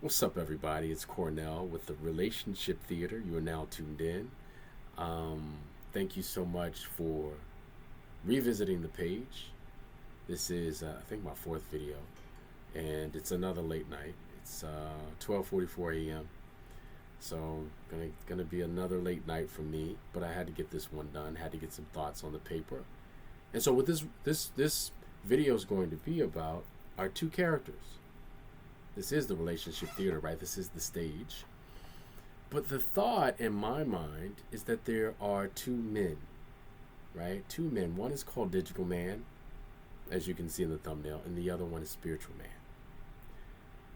What's up, everybody? It's Cornell with the Relationship Theater. You are now tuned in. Um, Thank you so much for revisiting the page. This is, I think, my fourth video, and it's another late night. It's 12:44 a.m. So gonna be another late night for me. But I had to get this one done. Had to get some thoughts on the paper. And so, what this video is going to be about are two characters. This is the relationship theater, right? This is the stage. But the thought in my mind is that there are two men, right? Two men. One is called Digital Man, as you can see in the thumbnail, and the other one is Spiritual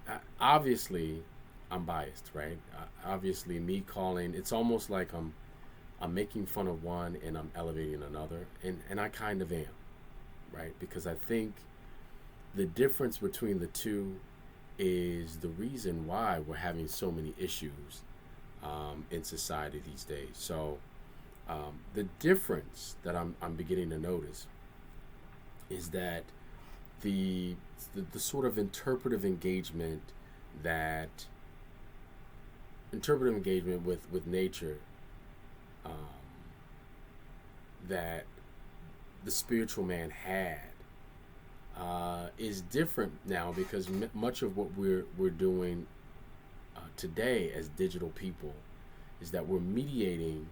Man. Obviously, I'm biased, right? Obviously, me calling it's almost like I'm making fun of one and I'm elevating another, and I kind of am, right? Because I think the difference between the two is the reason why we're having so many issues in society these days. So the difference that I'm beginning to notice is that the, the sort of that interpretive engagement with nature um, that the spiritual man had is different now because much of what we're doing today as digital people is that we're mediating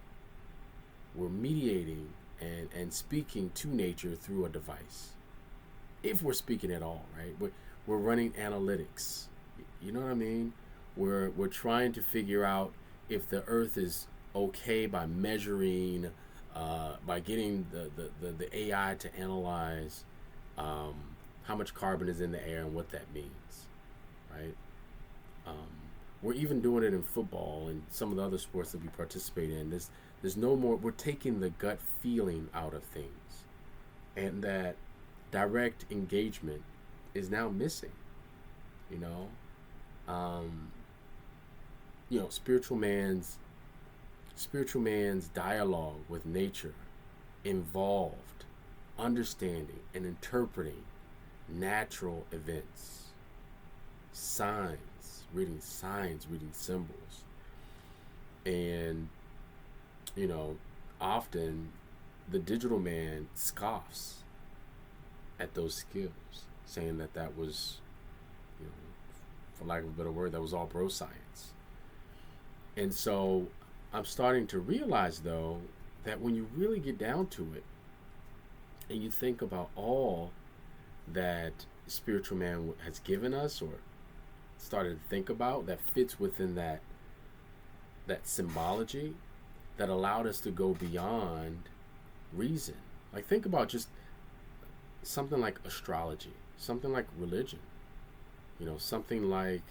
and speaking to nature through a device. If we're speaking at all, right? We're running analytics. You know what I mean? We're trying to figure out if the Earth is okay by measuring, by getting the AI to analyze um, how much carbon is in the air and what that means, right? Um, we're even doing it in football and some of the other sports that we participate in. There's no more. We're taking the gut feeling out of things, and that direct engagement is now missing. You know, um, spiritual man's dialogue with nature involved understanding and interpreting natural events, signs, reading symbols. And, you know, often the digital man scoffs at those skills, saying that was, you know, for lack of a better word, that was all bro science. And so I'm starting to realize, though, that when you really get down to it and you think about all that spiritual man has given us or started to think about that fits within that symbology that allowed us to go beyond reason. Like think about just something like astrology, something like religion, something like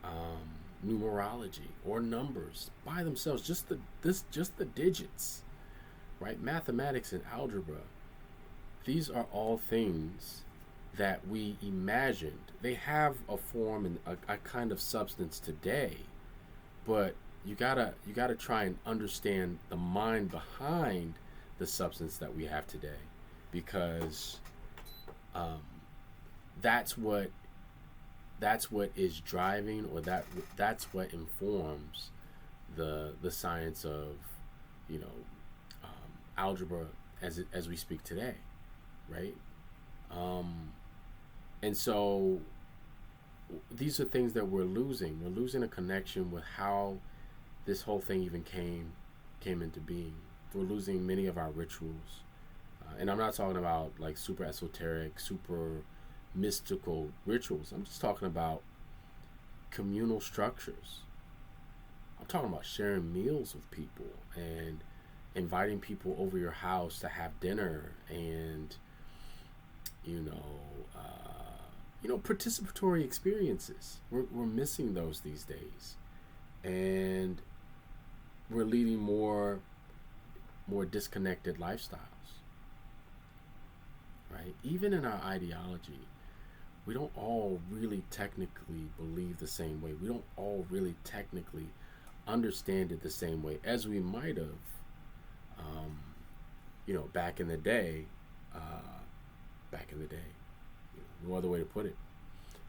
um, numerology or numbers by themselves, just the digits, right? Mathematics and algebra. These are all things that we imagined. They have a form and a kind of substance today, but you gotta try and understand the mind behind the substance that we have today, because um, that's what that's what is driving, or that's what informs the science of you know algebra as we speak today, right? Um, and so these are things that we're losing. We're losing a connection with how this whole thing even came into being. We're losing many of our rituals, and I'm not talking about like super esoteric, super mystical rituals. I'm just talking about communal structures. I'm talking about sharing meals with people and inviting people over your house to have dinner, and you know, participatory experiences. We're missing those these days, and we're leading more disconnected lifestyles, right? Even in our ideology, we don't all really technically believe the same way. We don't all really technically understand it the same way as we might have, um, back in the day. Uh, Back in the day, no other way to put it.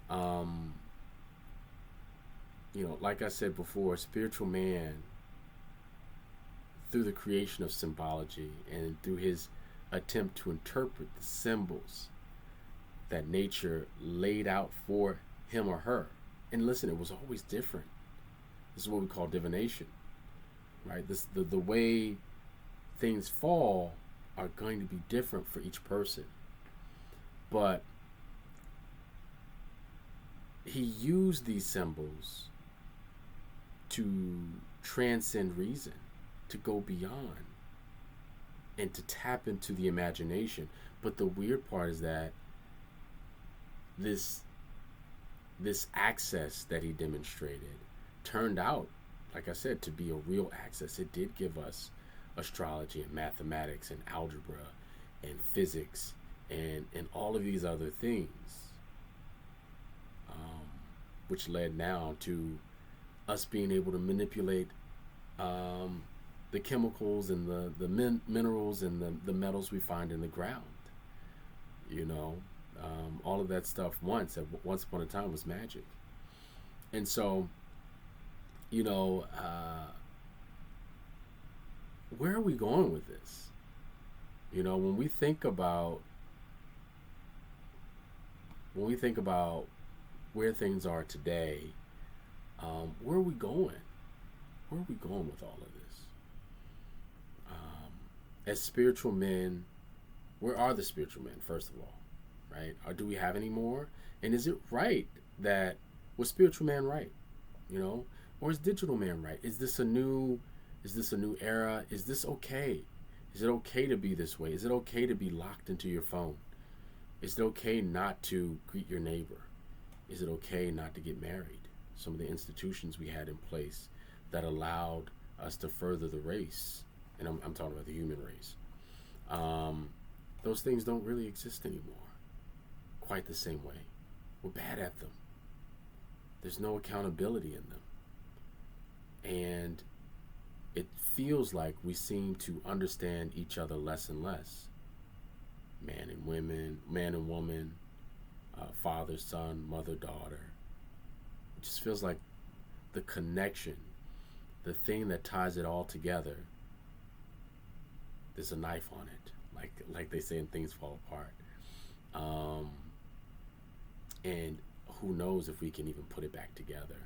Um, like I said before, spiritual man, through the creation of symbology and through his attempt to interpret the symbols that nature laid out for him or her. And listen, it was always different. This is what we call divination, right? The way things fall are going to be different for each person. But he used these symbols to transcend reason, to go beyond, and to tap into the imagination. But the weird part is that this access that he demonstrated turned out, like I said, to be a real access. It did give us astrology and mathematics and algebra and physics and all of these other things, which led now to us being able to manipulate the chemicals and the minerals and the metals we find in the ground. All of that stuff once upon a time was magic. And so, where are we going with this? When we think about where things are today, where are we going? Where are we going with all of this? As spiritual men, where are the spiritual men, first of all? Right? Or do we have any more? And is it right that, was spiritual man right? Or is digital man right? Is this a new era? Is this okay? Is it okay to be this way? Is it okay to be locked into your phone? Is it okay not to greet your neighbor? Is it okay not to get married? Some of the institutions we had in place that allowed us to further the race, and I'm talking about the human race, those things don't really exist anymore quite the same way. We're bad at them. There's no accountability in them. And it feels like we seem to understand each other less and less. Man and woman, father, son, mother, daughter. It just feels like the connection, the thing that ties it all together, there's a knife on it, like they say in Things Fall Apart. And who knows if we can even put it back together.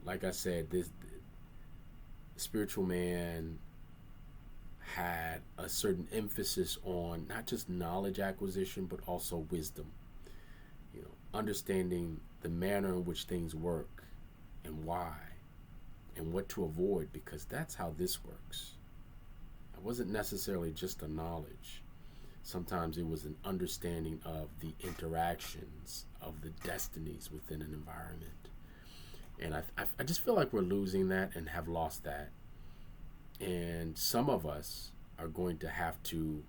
Like I said, this spiritual man had a certain emphasis on not just knowledge acquisition, but also wisdom. Understanding the manner in which things work and why and what to avoid, because that's how this works. It wasn't necessarily just a knowledge. Sometimes it was an understanding of the interactions of the destinies within an environment. And I just feel like we're losing that and have lost that. And some of us are going to have to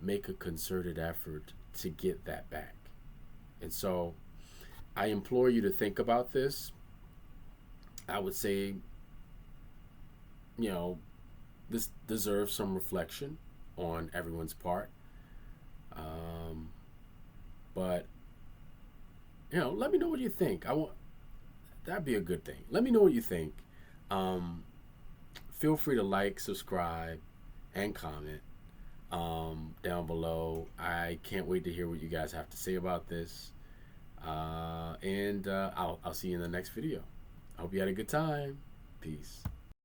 make a concerted effort to get that back. And so I implore you to think about this. I would say, this deserves some reflection on everyone's part. But let me know what you think. That'd be a good thing. Let me know what you think. Feel free to like, subscribe, and comment down below. I can't wait to hear what you guys have to say about this. And I'll see you in the next video. I hope you had a good time. Peace.